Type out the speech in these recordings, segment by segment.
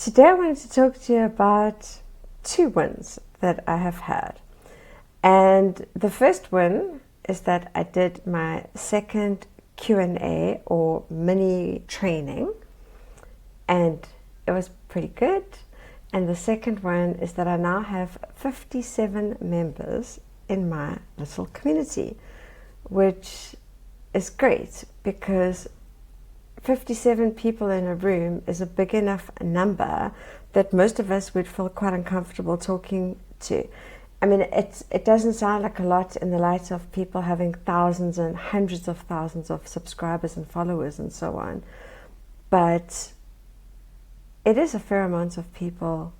Today I wanted to talk to you about 2 wins that I have had. And the first win is that I did my second Q&A or mini training, and it was pretty good. And the second one is that I now have 57 members in my little community, which is great because 57 people in a room is a big enough number that most of us would feel quite uncomfortable talking to. I mean, it doesn't sound like a lot in the light of people having thousands and hundreds of thousands of subscribers and followers and so on, but it is a fair amount of people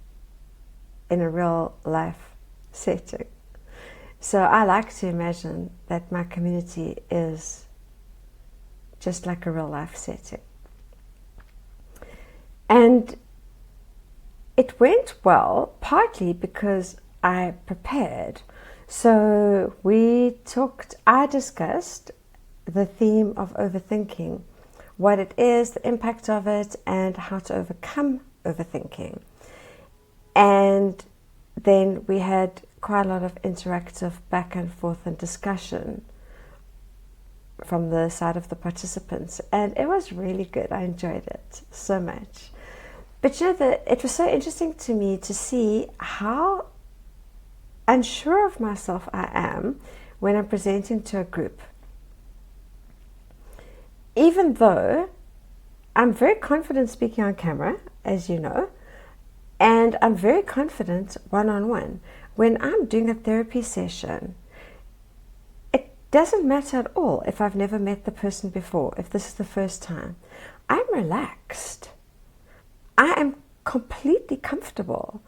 in a real life setting. So I like to imagine that my community is just like a real life setting. And it went well, partly because I prepared. So I discussed the theme of overthinking, what it is, the impact of it, and how to overcome overthinking. And then we had quite a lot of interactive back and forth and discussion from the side of the participants, and it was really good. I enjoyed it so much. But it was so interesting to me to see how unsure of myself I am when I'm presenting to a group. Even though I'm very confident speaking on camera, as you know, and I'm very confident one-on-one. When I'm doing a therapy session, it doesn't matter at all if I've never met the person before, if this is the first time. I'm relaxed. I am completely comfortable.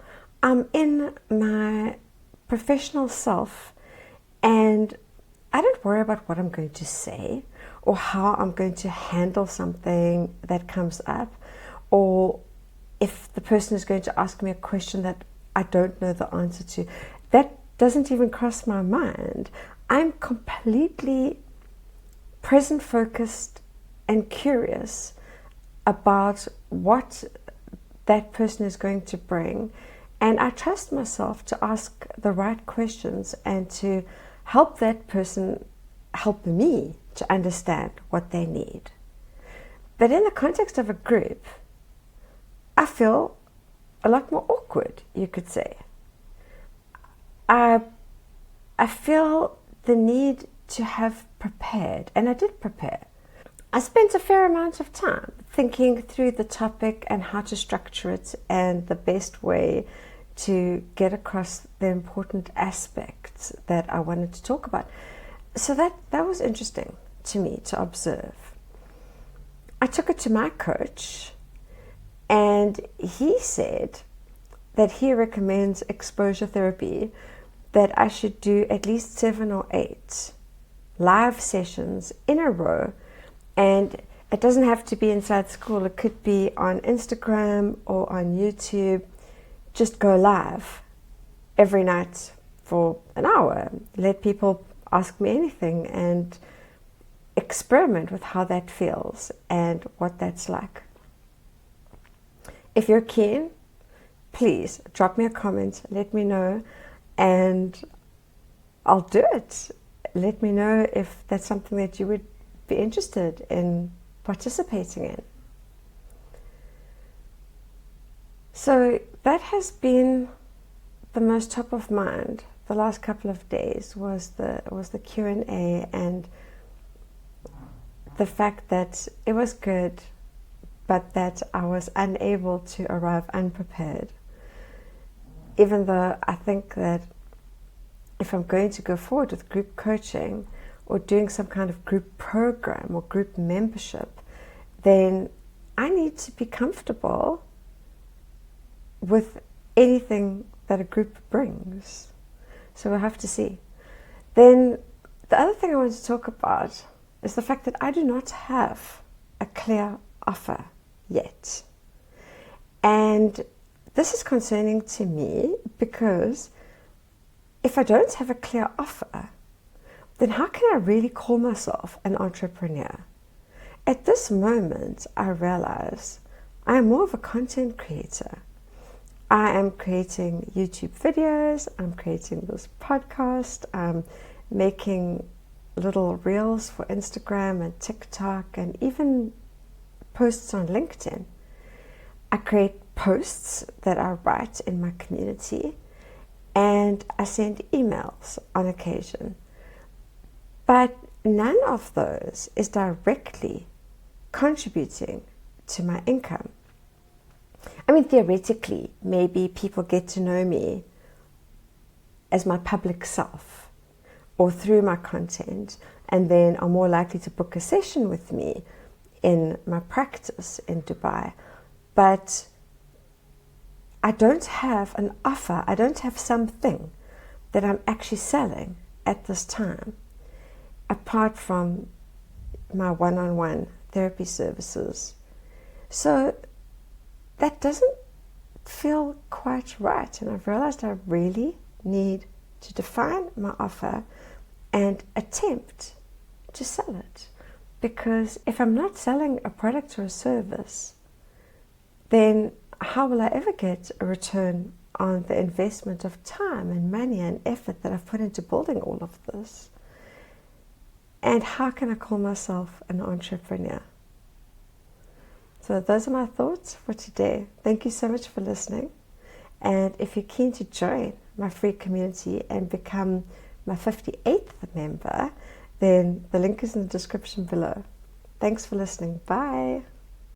I'm in my professional self, and I don't worry about what I'm going to say or how I'm going to handle something that comes up, or if the person is going to ask me a question that I don't know the answer to. That doesn't even cross my mind. I'm completely present focused and curious about what that person is going to bring, and I trust myself to ask the right questions and to help that person help me to understand what they need. But in the context of a group, I feel a lot more awkward, you could say. I feel the need to have prepared, and I did prepare. I spent a fair amount of time thinking through the topic and how to structure it and the best way to get across the important aspects that I wanted to talk about. So that was interesting to me to observe. I took it to my coach, and he said that he recommends exposure therapy, that I should do at least 7 or 8 live sessions in a row. And it doesn't have to be inside school. It could be on Instagram or on YouTube. Just go live every night for an hour. Let people ask me anything and experiment with how that feels and what that's like. If you're keen, please drop me a comment, let me know, and I'll do it. Let me know if that's something that you would be interested in participating in. So that has been the most top of mind the last couple of days, was the Q&A, and the fact that it was good, but that I was unable to arrive unprepared. Even though I think that if I'm going to go forward with group coaching or doing some kind of group program or group membership, then I need to be comfortable with anything that a group brings. So we'll have to see. Then the other thing I want to talk about is the fact that I do not have a clear offer yet. And this is concerning to me because if I don't have a clear offer, then how can I really call myself an entrepreneur? At this moment, I realize I am more of a content creator. I am creating YouTube videos, I'm creating this podcast, I'm making little reels for Instagram and TikTok and even posts on LinkedIn. I create posts that I write in my community, and I send emails on occasion. But none of those is directly contributing to my income. I mean, theoretically, maybe people get to know me as my public self or through my content, and then are more likely to book a session with me in my practice in Dubai. But I don't have an offer, I don't have something that I'm actually selling at this time, apart from my one-on-one therapy services. So that doesn't feel quite right, and I've realized I really need to define my offer and attempt to sell it. Because if I'm not selling a product or a service, then how will I ever get a return on the investment of time and money and effort that I've put into building all of this? And how can I call myself an entrepreneur? So those are my thoughts for today. Thank you so much for listening. And if you're keen to join my free community and become my 58th member, then the link is in the description below. Thanks for listening. Bye.